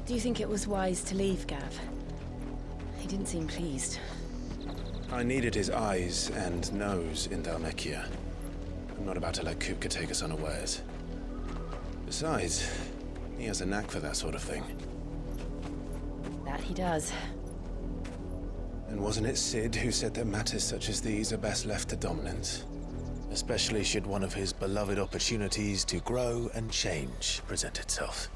Do you think it was wise to leave, Gav? He didn't seem pleased. I needed his eyes and nose in Dhalmekia. I'm not about to let Kupka take us unawares. Besides, he has a knack for that sort of thing. That he does. And wasn't it Sid who said that matters such as these are best left to dominance? Especially should one of his beloved opportunities to grow and change present itself.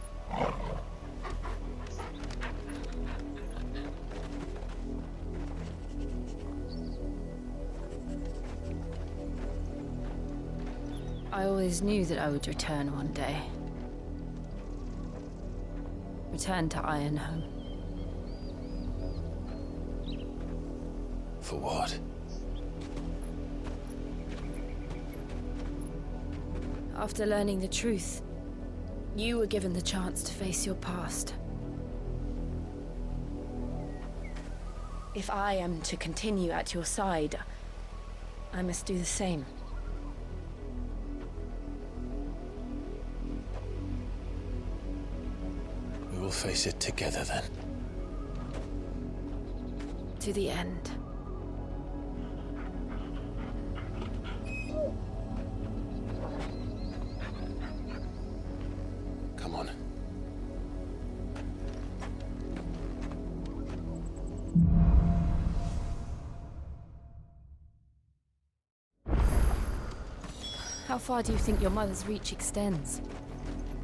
I always knew that I would return one day. Return to Ironhome. For what? After learning the truth, you were given the chance to face your past. If I am to continue at your side, I must do the same. We will face it together then. To the end. Come on. How far do you think your mother's reach extends?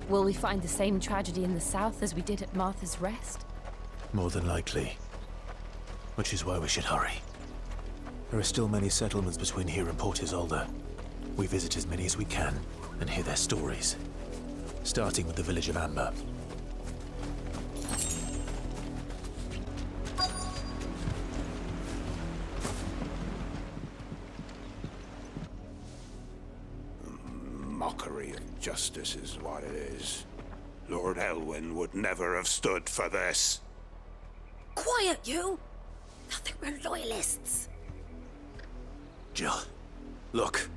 Will we find the same tragedy in the south as we did at Martha's Rest? More than likely. Which is why we should hurry. There are still many settlements between here and Port Isolde. We visit as many as we can and hear their stories. Starting with the village of Amber. Mockery of justice is what it is. Lord Elwyn would never have stood for this. Quiet, you! Nothing, we're loyalists. Jill, look.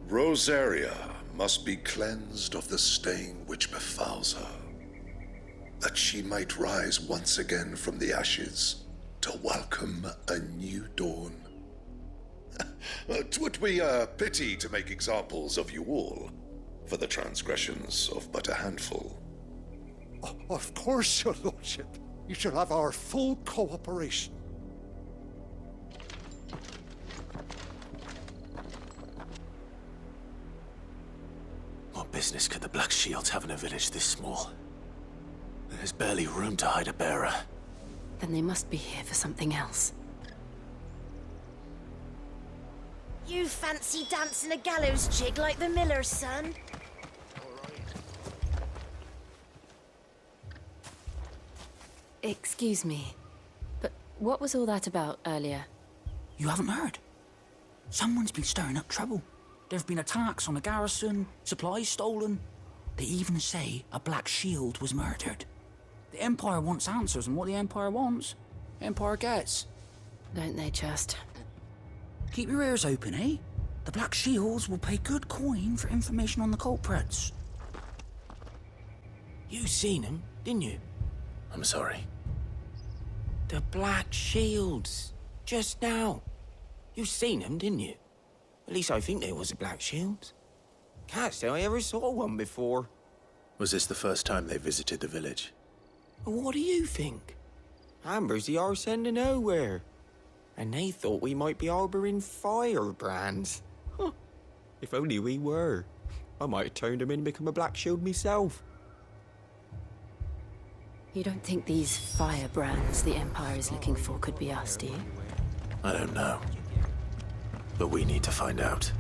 Rosaria must be cleansed of the stain which befouls her, that she might rise once again from the ashes to welcome a new dawn. 'Twould be a pity to make examples of you all, for the transgressions of but a handful. Of course, your lordship. You shall have our full cooperation. What business could the Black Shields have in a village this small? There's barely room to hide a bearer. Then they must be here for something else. You fancy dancing a gallows jig like the miller's son? Excuse me, but what was all that about earlier? You haven't heard? Someone's been stirring up trouble. There have been attacks on the garrison, supplies stolen. They even say a Black Shield was murdered. The Empire wants answers, and what the Empire wants, the Empire gets. Don't they just? Keep your ears open, eh? The Black Shields will pay good coin for information on the culprits. You seen him, didn't you? I'm sorry. The Black Shields. Just now. You seen him, didn't you? At least I think there was a Black Shield. Can't say I ever saw one before. Was this the first time they visited the village? What do you think? Amber's the arse end of nowhere. And they thought we might be harboring firebrands. Huh. If only we were. I might have turned him in and become a Black Shield myself. You don't think these firebrands the Empire is looking for could be us, do you? I don't know. But we need to find out.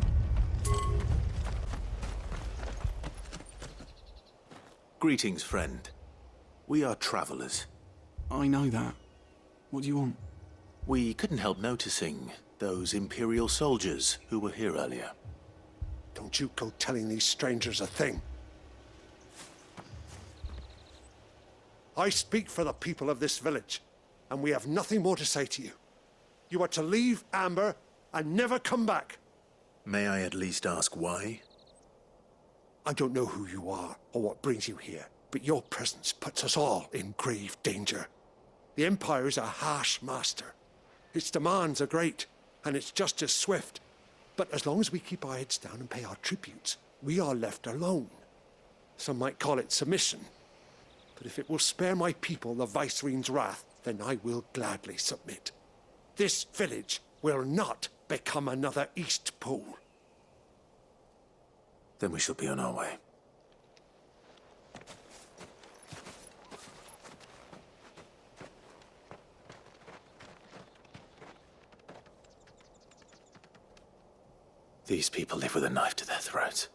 Greetings, friend. We are travelers. I know that. What do you want? We couldn't help noticing those Imperial soldiers who were here earlier. Don't you go telling these strangers a thing. I speak for the people of this village, and we have nothing more to say to you. You are to leave Amber and never come back. May I at least ask why? I don't know who you are or what brings you here, but your presence puts us all in grave danger. The Empire is a harsh master. Its demands are great, and its justice swift. But as long as we keep our heads down and pay our tributes, we are left alone. Some might call it submission. But if it will spare my people the Viceroy's wrath, then I will gladly submit. This village will not become another East Pole. Then we shall be on our way. These people live with a knife to their throats.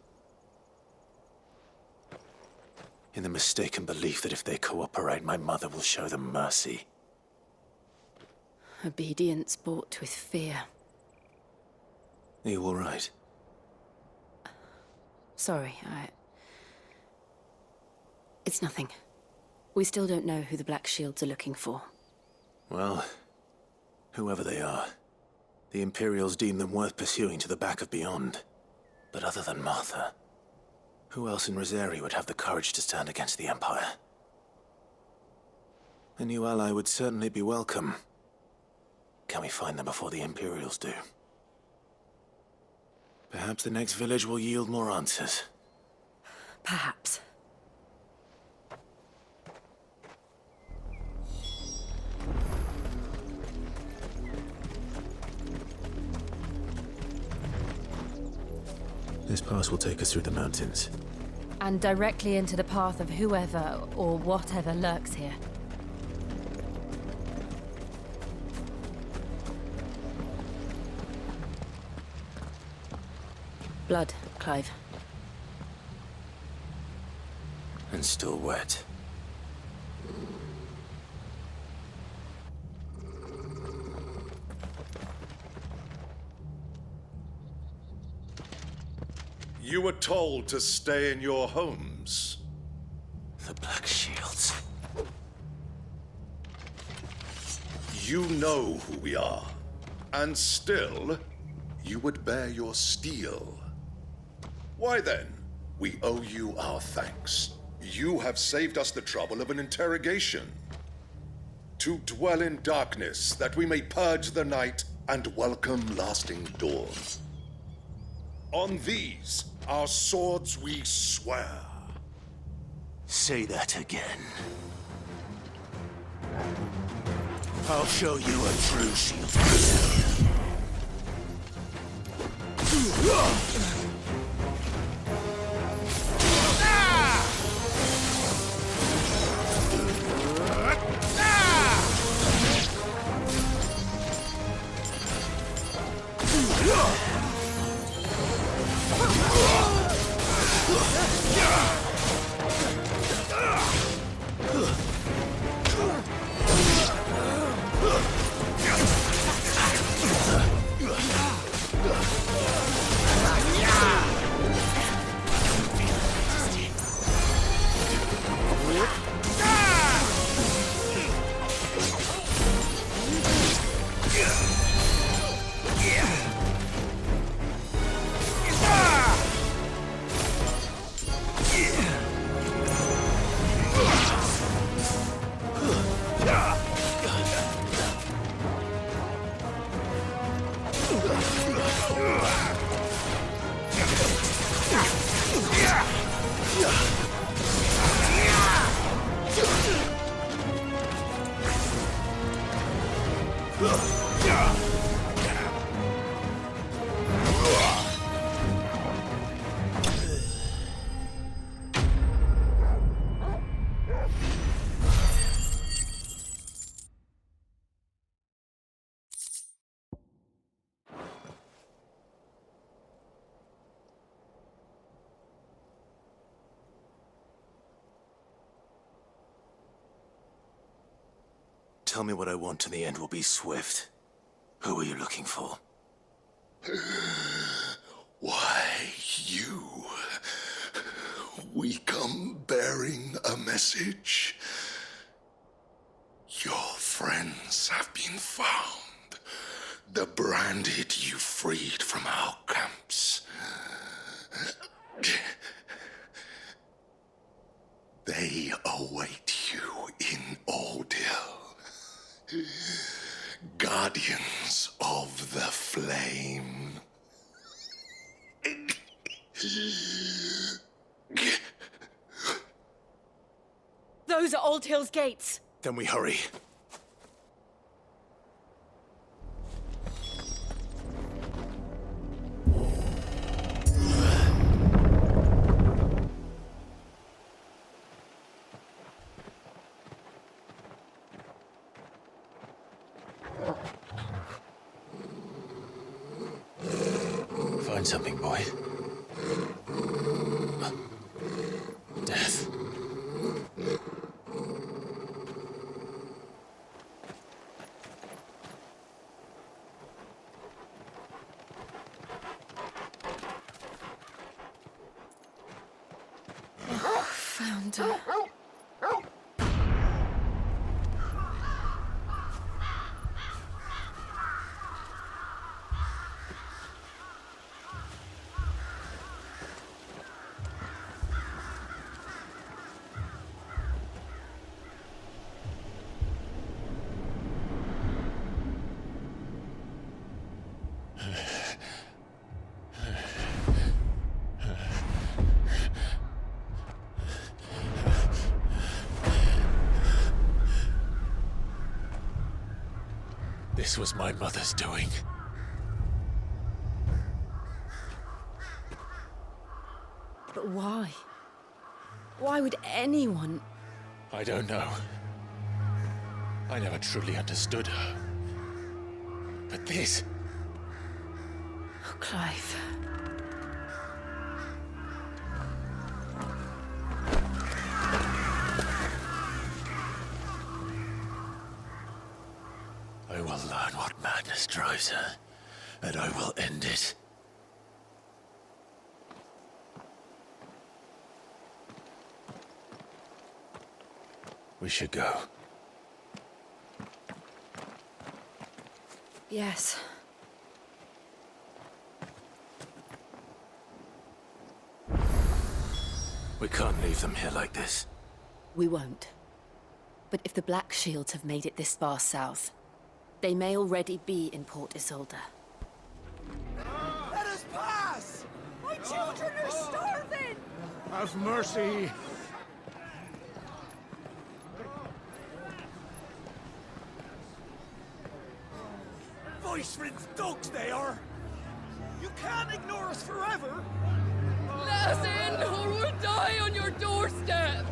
In the mistaken belief that if they cooperate, my mother will show them mercy. Obedience bought with fear. Are you all right? Sorry, It's nothing. We still don't know who the Black Shields are looking for. Well, whoever they are, the Imperials deem them worth pursuing to the back of beyond. But other than Martha, who else in Rosari would have the courage to stand against the Empire? A new ally would certainly be welcome. Can we find them before the Imperials do? Perhaps the next village will yield more answers. Perhaps. This pass will take us through the mountains. And directly into the path of whoever or whatever lurks here. Blood, Clive. And still wet. You were told to stay in your homes. The Black Shields. You know who we are. And still, you would bear your steel. Why then, we owe you our thanks. You have saved us the trouble of an interrogation. To dwell in darkness, that we may purge the night and welcome lasting dawn. On these, our swords we swear. Say that again. I'll show you a true shield person. Tell me what I want and the end will be swift. Who are you looking for? Why, you. We come bearing a message. Your friends have been found. The branded you freed from our camps. Guardians of the Flame. Those are Old Hill's gates. Then we hurry. Find something, boy. Death. Found her. This was my mother's doing. But why? Why would anyone... I don't know. I never truly understood her. But this... Oh, Clive. I will learn what madness drives her, and I will end it. We should go. Yes. We can't leave them here like this. We won't. But if the Black Shields have made it this far south, they may already be in Port Isolde. Let us pass! My children are starving! Have mercy. Voice-rinsed dogs they are! You can't ignore us forever! Let us in, or we'll die on your doorstep!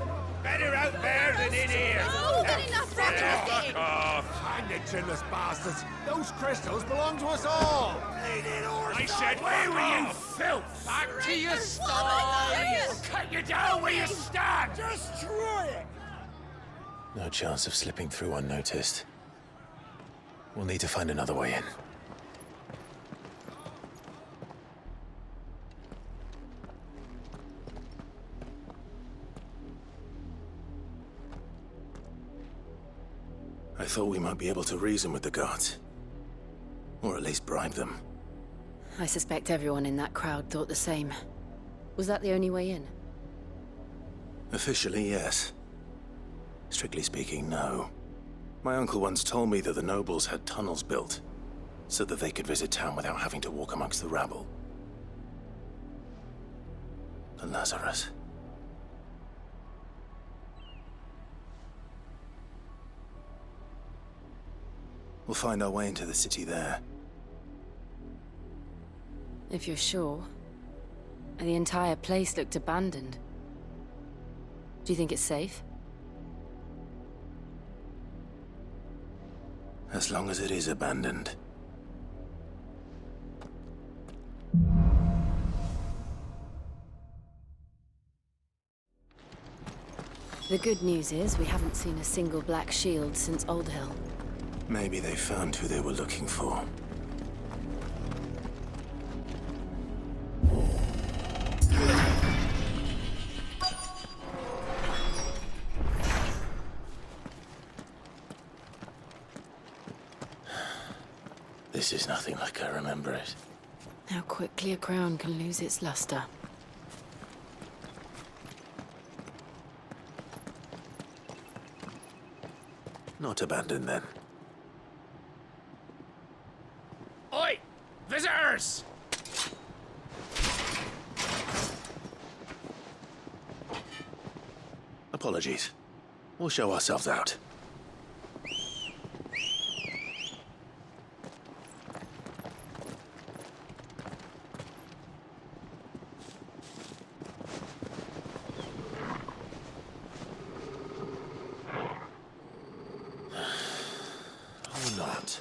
Better out there than in here. More than enough Fuck off. Hang the chinless bastards. Those crystals belong to us all. I said, where were you, filth? Back to your sties. I'll cut you down where you stand. Just try it! No chance of slipping through unnoticed. We'll need to find another way in. I thought we might be able to reason with the guards. Or at least bribe them. I suspect everyone in that crowd thought the same. Was that the only way in? Officially, yes. Strictly speaking, no. My uncle once told me that the nobles had tunnels built, so that they could visit town without having to walk amongst the rabble. And Lazarus. We'll find our way into the city there. If you're sure. The entire place looked abandoned. Do you think it's safe? As long as it is abandoned. The good news is we haven't seen a single Black Shield since Old Hill. Maybe they found who they were looking for. This is nothing like I remember it. How quickly a crown can lose its luster. Not abandoned then. dangerous. Apologies. We'll show ourselves out. Or not.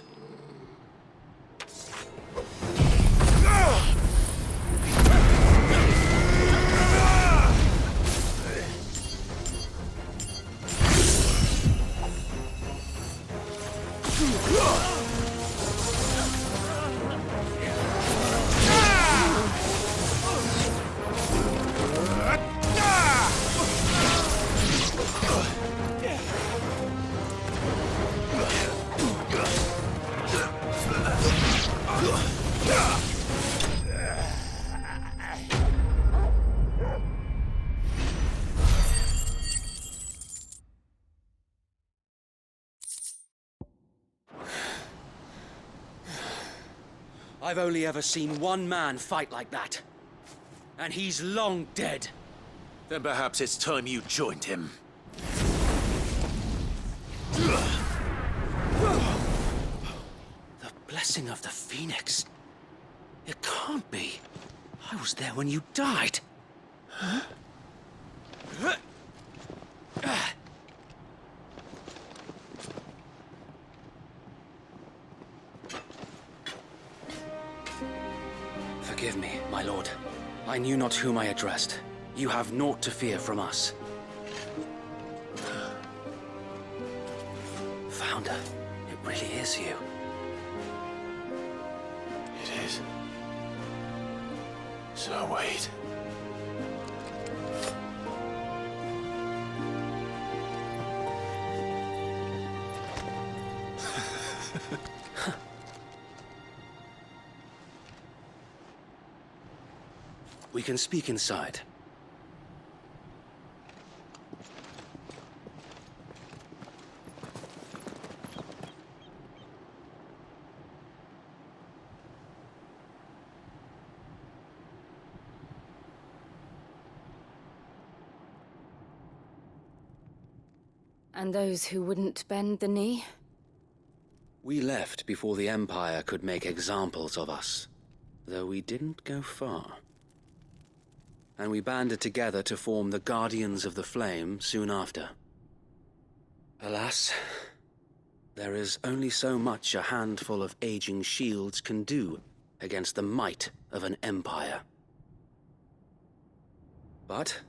I've only ever seen one man fight like that. And he's long dead. Then perhaps it's time you joined him. The blessing of the Phoenix. It can't be. I was there when you died. Huh? Forgive me, my lord. I knew not whom I addressed. You have naught to fear from us. Founder, it really is you. It is. So wait. We can speak inside. And those who wouldn't bend the knee? We left before the Empire could make examples of us, though we didn't go far. And we banded together to form the Guardians of the Flame soon after. Alas, there is only so much a handful of aging shields can do against the might of an empire. But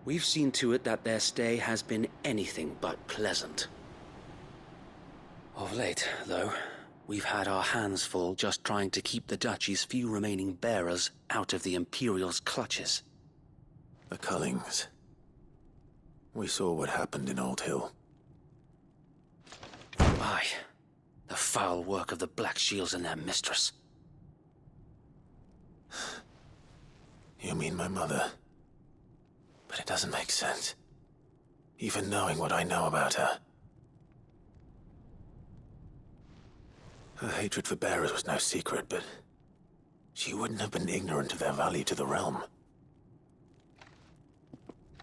we've seen to it that their stay has been anything but pleasant. Of late, though, we've had our hands full just trying to keep the Duchy's few remaining bearers out of the Imperial's clutches. The Cullings. We saw what happened in Old Hill. Aye. The foul work of the Black Shields and their mistress. You mean my mother? But it doesn't make sense. Even knowing what I know about her. Her hatred for bearers was no secret, but she wouldn't have been ignorant of their value to the realm.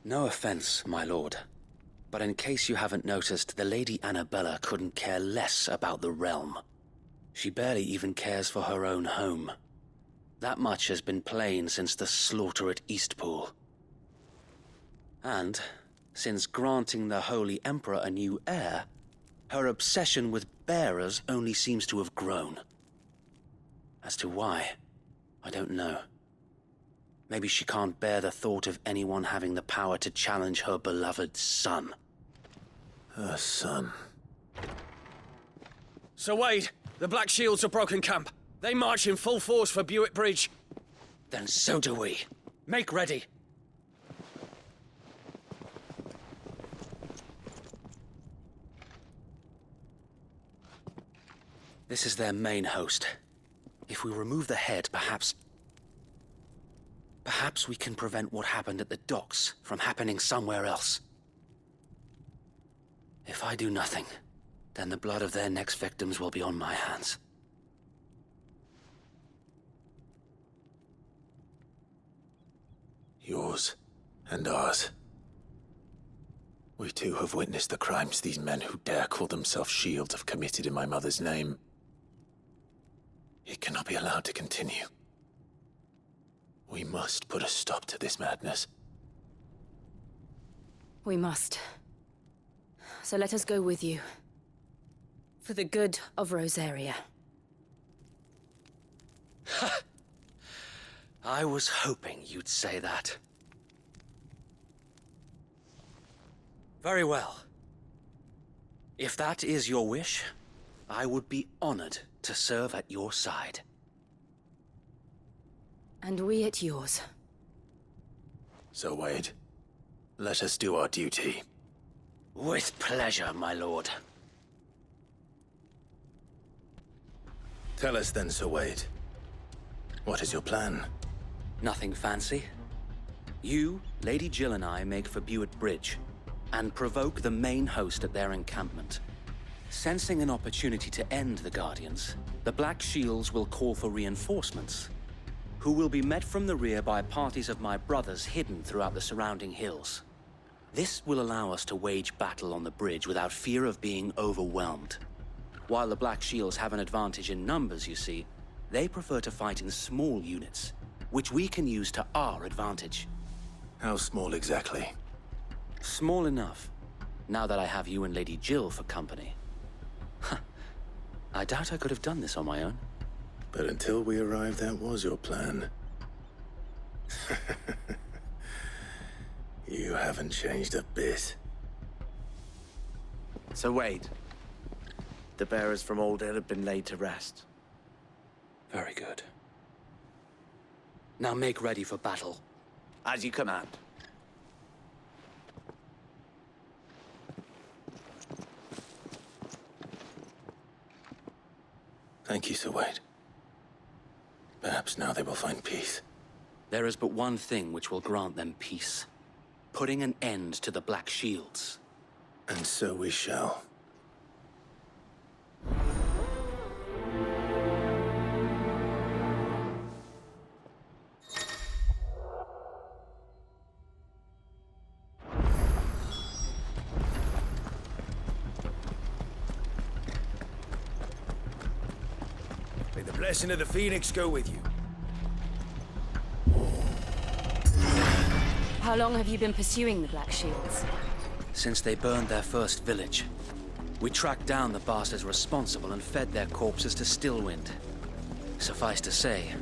No offense, my lord, but in case you haven't noticed, the Lady Annabella couldn't care less about the realm. She barely even cares for her own home. That much has been plain since the slaughter at Eastpool. And, since granting the Holy Emperor a new heir, her obsession with bearers only seems to have grown. As to why, I don't know. Maybe she can't bear the thought of anyone having the power to challenge her beloved son. Her son. Sir Wade, the Black Shields have broken camp. They march in full force for Buick Bridge. Then so do we. Make ready. This is their main host. If we remove the head, perhaps we can prevent what happened at the docks from happening somewhere else. If I do nothing, then the blood of their next victims will be on my hands. Yours and ours. We too have witnessed the crimes these men who dare call themselves shields have committed in my mother's name. It cannot be allowed to continue. We must put a stop to this madness. We must. So let us go with you. For the good of Rosaria. I was hoping you'd say that. Very well. If that is your wish, I would be honored to serve at your side. And we at yours. So, Wade, let us do our duty. With pleasure, my lord. Tell us then, Sir Wade. What is your plan? Nothing fancy. You, Lady Jill and I make for Buett Bridge, and provoke the main host at their encampment. Sensing an opportunity to end the Guardians, the Black Shields will call for reinforcements, who will be met from the rear by parties of my brothers hidden throughout the surrounding hills. This will allow us to wage battle on the bridge without fear of being overwhelmed. While the Black Shields have an advantage in numbers, you see, they prefer to fight in small units, which we can use to our advantage. How small exactly? Small enough, now that I have you and Lady Jill for company. I doubt I could have done this on my own. But until we arrived, that was your plan. You haven't changed a bit. So Wade, the bearers from Old Ed have been laid to rest. Very good. Now make ready for battle. As you command. Thank you, Sir Wade. Perhaps now they will find peace. There is but one thing which will grant them peace. Putting an end to the Black Shields. And so we shall. May the blessing of the Phoenix go with you. How long have you been pursuing the Black Shields? Since they burned their first village. We tracked down the bastards responsible and fed their corpses to Stillwind. Suffice to say,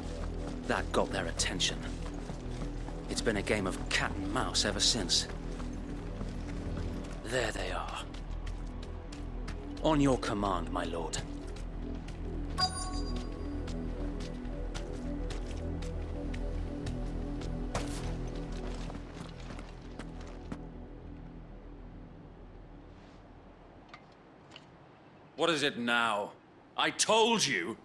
that got their attention. It's been a game of cat and mouse ever since. There they are. On your command, my lord. What is it now? I told you!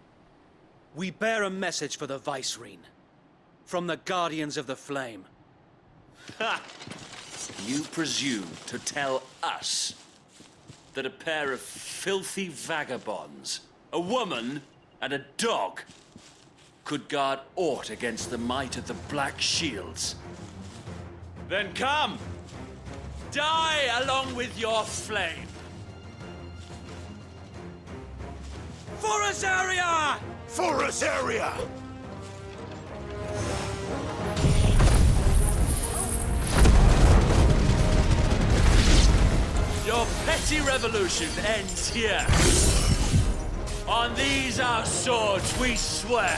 We bear a message for the Vicereine. From the Guardians of the Flame. Ha! You presume to tell us that a pair of filthy vagabonds, a woman and a dog, could guard aught against the might of the Black Shields? Then come! Die along with your flame! For Rosaria! For Rosaria! Your petty revolution ends here. On these our swords we swear.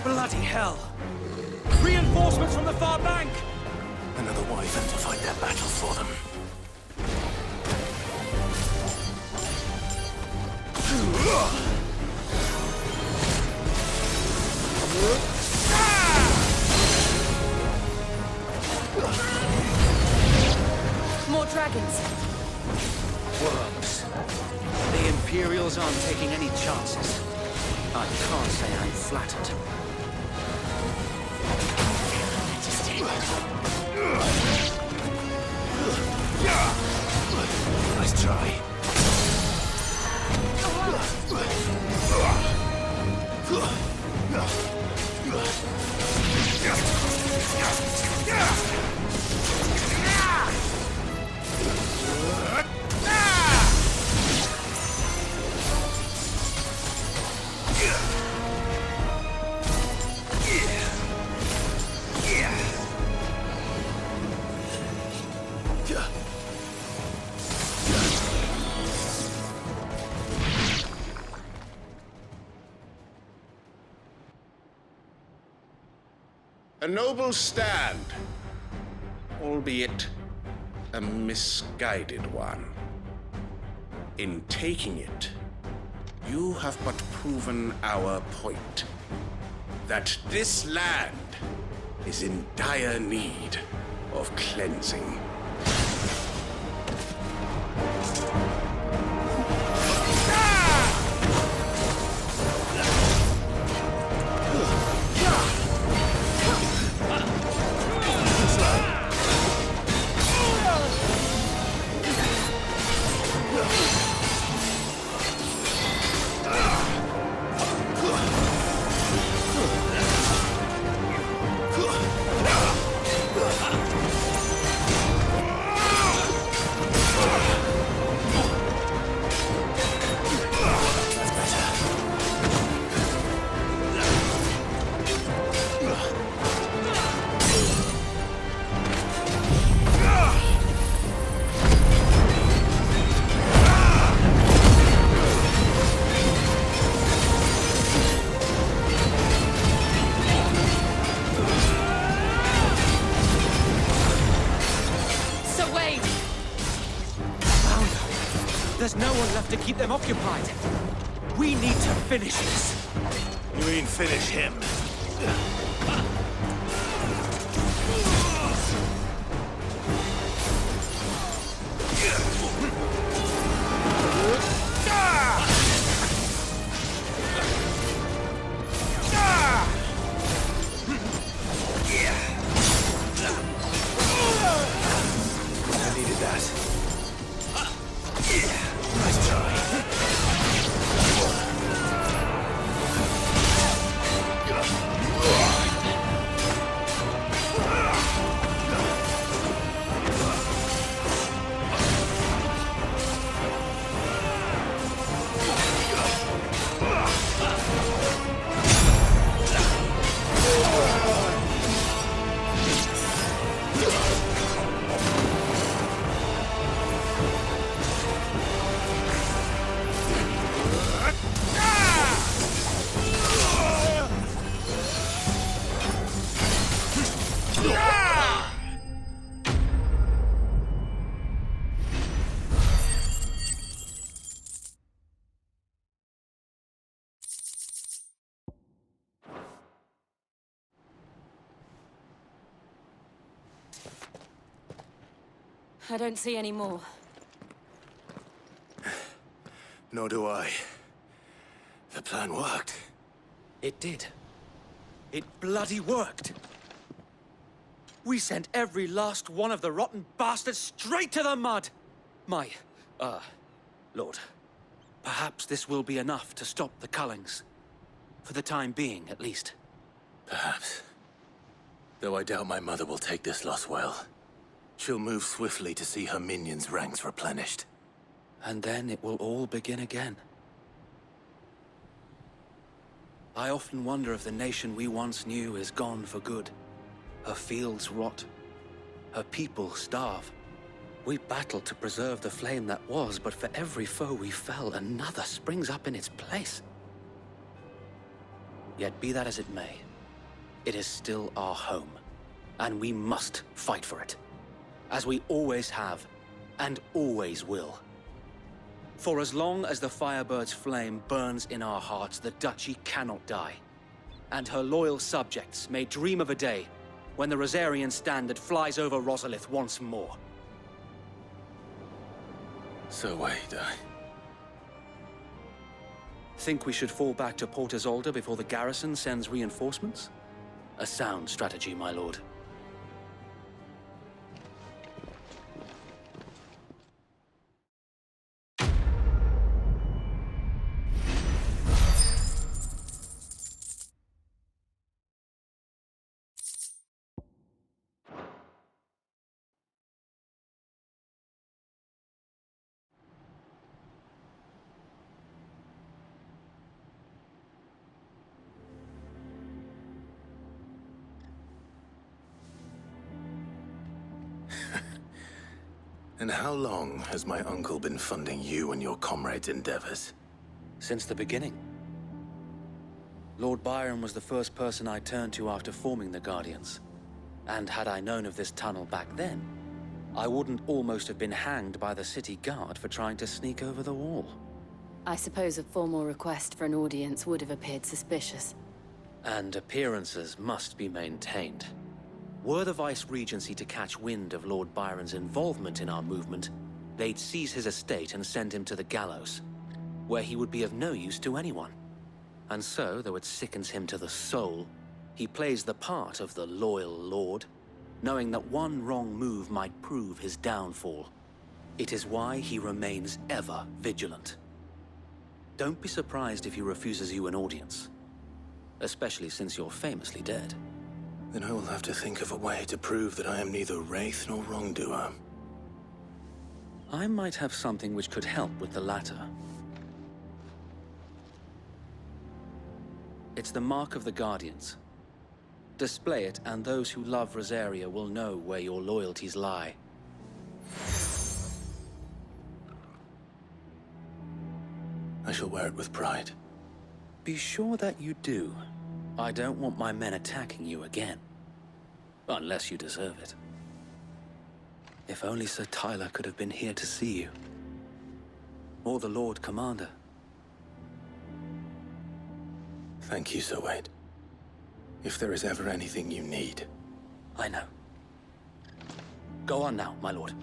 Bloody hell! Reinforcements from the far bank! Another wyvern to fight their battles for them. More dragons. Worms. The Imperials aren't taking any chances. I can't say I'm flattered. Nice try. A noble stand, albeit a misguided one. In taking it, you have but proven our point, that this land is in dire need of cleansing. There's no one left to keep them occupied. We need to finish this. You mean finish him? I needed that. Nice try. I don't see any more. Nor do I. The plan worked. It did. It bloody worked. We sent every last one of the rotten bastards straight to the mud! My, Lord, perhaps this will be enough to stop the Cullings. For the time being, at least. Perhaps. Though I doubt my mother will take this loss well. She'll move swiftly to see her minions' ranks replenished. And then it will all begin again. I often wonder if the nation we once knew is gone for good. Her fields rot. Her people starve. We battled to preserve the flame that was, but for every foe we fell, another springs up in its place. Yet be that as it may, it is still our home, and we must fight for it. As we always have, and always will. For as long as the Firebird's flame burns in our hearts, the Duchy cannot die. And her loyal subjects may dream of a day when the Rosarian standard flies over Rosalith once more. So wait, Think we should fall back to Port Isolde before the garrison sends reinforcements? A sound strategy, my lord. And how long has my uncle been funding you and your comrades' endeavors? Since the beginning. Lord Byron was the first person I turned to after forming the Guardians. And had I known of this tunnel back then, I wouldn't almost have been hanged by the city guard for trying to sneak over the wall. I suppose a formal request for an audience would have appeared suspicious. And appearances must be maintained. Were the Vice-Regency to catch wind of Lord Byron's involvement in our movement, they'd seize his estate and send him to the gallows, where he would be of no use to anyone. And so, though it sickens him to the soul, he plays the part of the loyal lord, knowing that one wrong move might prove his downfall. It is why he remains ever vigilant. Don't be surprised if he refuses you an audience, especially since you're famously dead. Then I will have to think of a way to prove that I am neither wraith nor wrongdoer. I might have something which could help with the latter. It's the mark of the Guardians. Display it, and those who love Rosaria will know where your loyalties lie. I shall wear it with pride. Be sure that you do. I don't want my men attacking you again. Unless you deserve it. If only Sir Tyler could have been here to see you. Or the Lord Commander. Thank you, Sir Wade. If there is ever anything you need. I know. Go on now, my lord.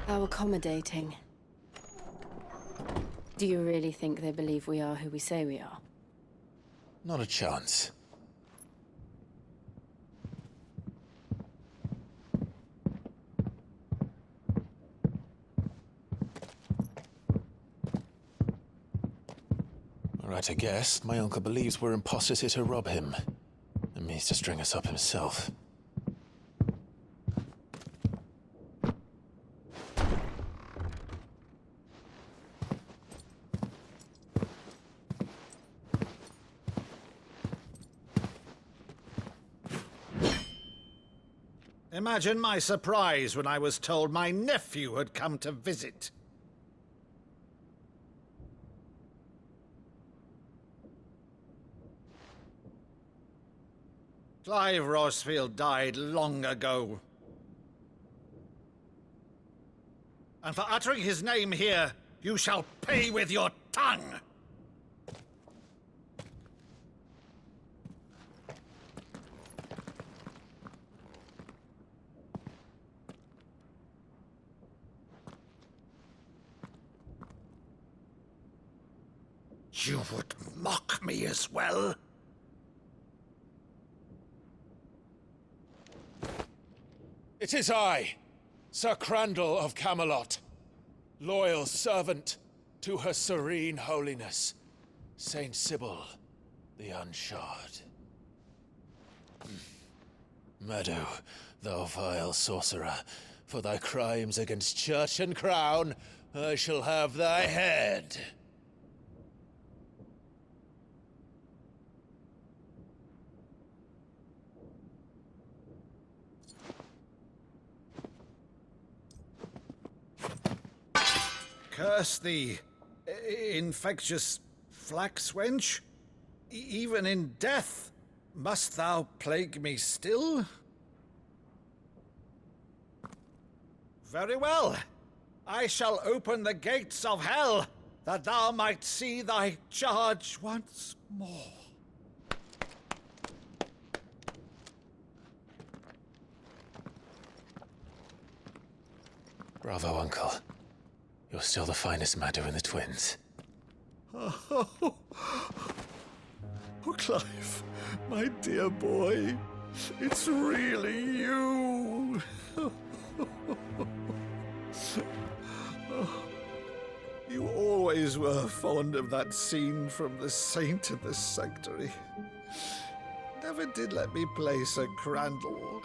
How accommodating. Do you really think they believe we are who we say we are? Not a chance. All right, I guess. My uncle believes we're imposters here to rob him. And means to string us up himself. Imagine my surprise when I was told my nephew had come to visit. Clive Rosfield died long ago. And for uttering his name here, you shall pay with your tongue! You would mock me as well? It is I, Sir Crandall of Camelot, loyal servant to Her Serene Holiness, Saint Sybil the Unshod. Meadow, thou vile sorcerer, for thy crimes against church and crown, I shall have thy head. Curse thee, infectious flax wench. Even in death, must thou plague me still? Very well. I shall open the gates of hell, that thou might see thy charge once more. Bravo, Uncle. You're still the finest Maddo in the twins. Oh, Clive, my dear boy, it's really you. You always were fond of that scene from The Saint and the Sanctuary. Never did let me play Sir Crandall.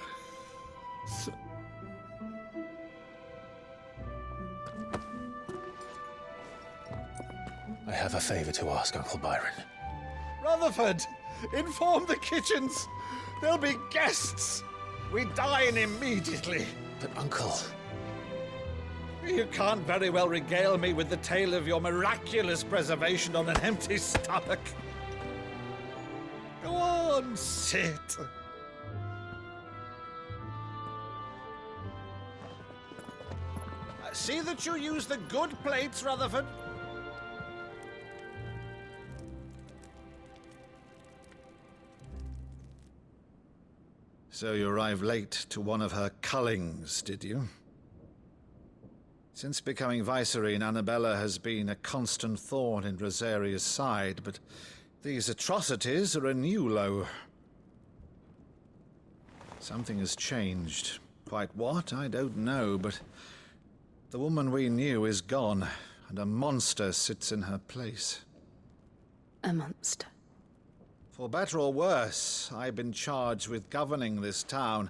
I have a favor to ask, Uncle Byron. Rutherford, inform the kitchens. There'll be guests. We dine immediately. But, Uncle... You can't very well regale me with the tale of your miraculous preservation on an empty stomach. Go on, sit. See that you use the good plates, Rutherford. So you arrived late to one of her cullings, did you? Since becoming Vicereine, Annabella has been a constant thorn in Rosaria's side, but these atrocities are a new low. Something has changed. Quite what, I don't know, but the woman we knew is gone, and a monster sits in her place. A monster? For better or worse, I've been charged with governing this town,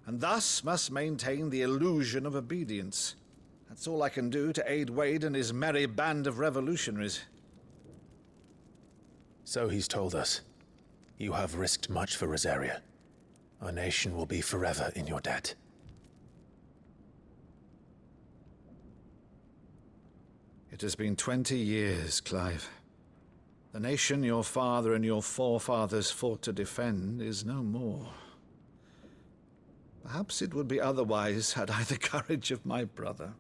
and thus must maintain the illusion of obedience. That's all I can do to aid Wade and his merry band of revolutionaries. So he's told us. You have risked much for Rosaria. Our nation will be forever in your debt. It has been 20 years, Clive. The nation your father and your forefathers fought to defend is no more. Perhaps it would be otherwise had I the courage of my brother.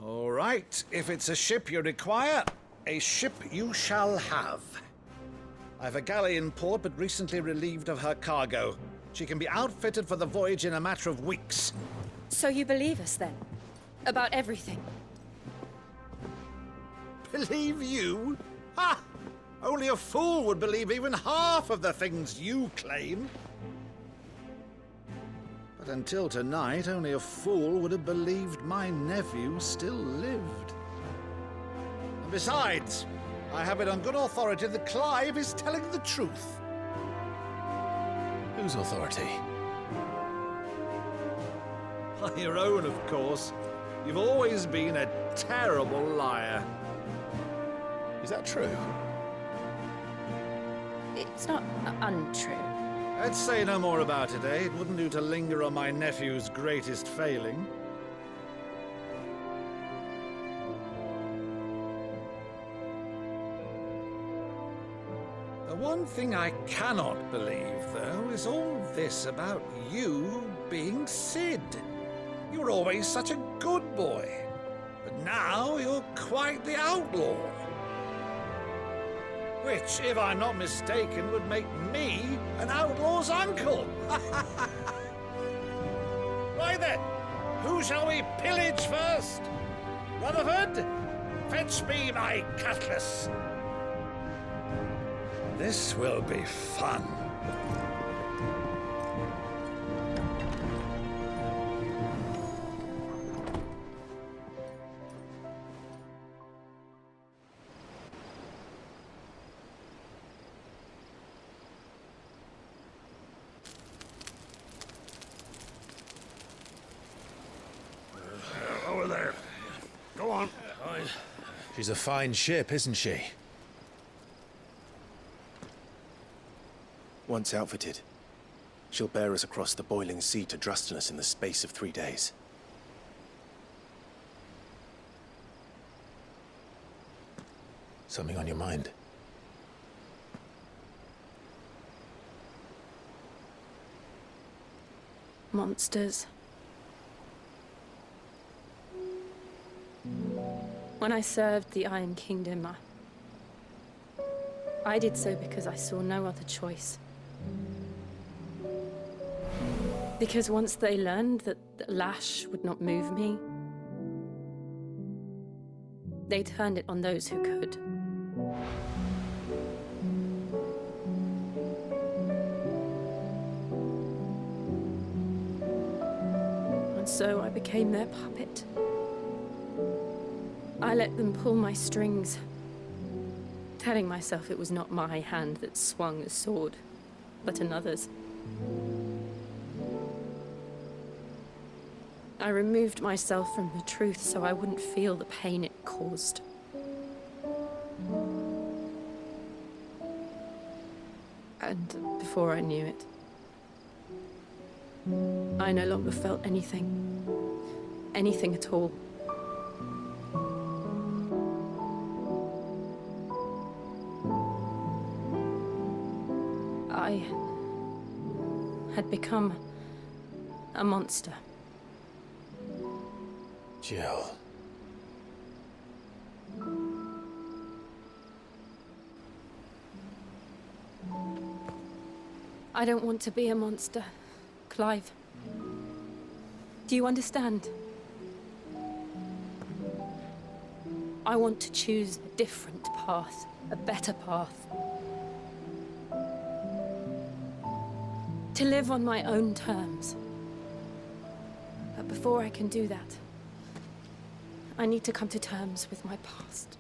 All right, if it's a ship you require, a ship you shall have. I've a galley in port, but recently relieved of her cargo. She can be outfitted for the voyage in a matter of weeks. So you believe us, then? About everything? Believe you? Ha! Only a fool would believe even half of the things you claim. But until tonight, only a fool would have believed my nephew still lived. And besides, I have it on good authority that Clive is telling the truth. Whose authority? By your own, of course. You've always been a terrible liar. Is that true? It's not untrue. Let's say no more about it, eh? It wouldn't do to linger on my nephew's greatest failing. The one thing I cannot believe, though, is all this about you being Sid. You were always such a good boy, but now you're quite the outlaw. Which, if I'm not mistaken, would make me an outlaw's uncle. Right then, who shall we pillage first? Rutherford, fetch me my cutlass. This will be fun. Over there. Go on. She's a fine ship, isn't she? Once outfitted, she'll bear us across the boiling sea to Drustinus in the space of 3 days. Something on your mind? Monsters. When I served the Iron Kingdom, I did so because I saw no other choice. Because once they learned that the lash would not move me, they turned it on those who could. so I became their puppet. I let them pull my strings, telling myself it was not my hand that swung the sword, but another's. I removed myself from the truth so I wouldn't feel the pain it caused. And before I knew it, I no longer felt anything. Anything at all. I had become a monster. Jill. I don't want to be a monster, Clive. Do you understand? I want to choose a different path, a better path. To live on my own terms. But before I can do that, I need to come to terms with my past.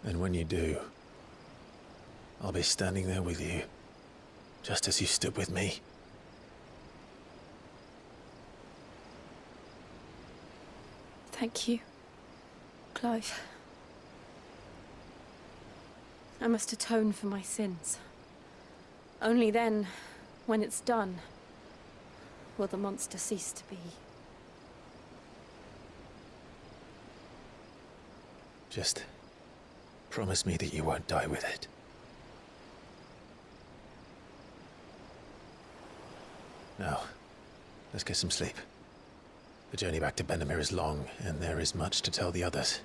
And when you do, I'll be standing there with you, just as you stood with me. Thank you, Clive. I must atone for my sins. Only then, when it's done, will the monster cease to be. Just promise me that you won't die with it. Now, let's get some sleep. The journey back to Benamir is long, and there is much to tell the others.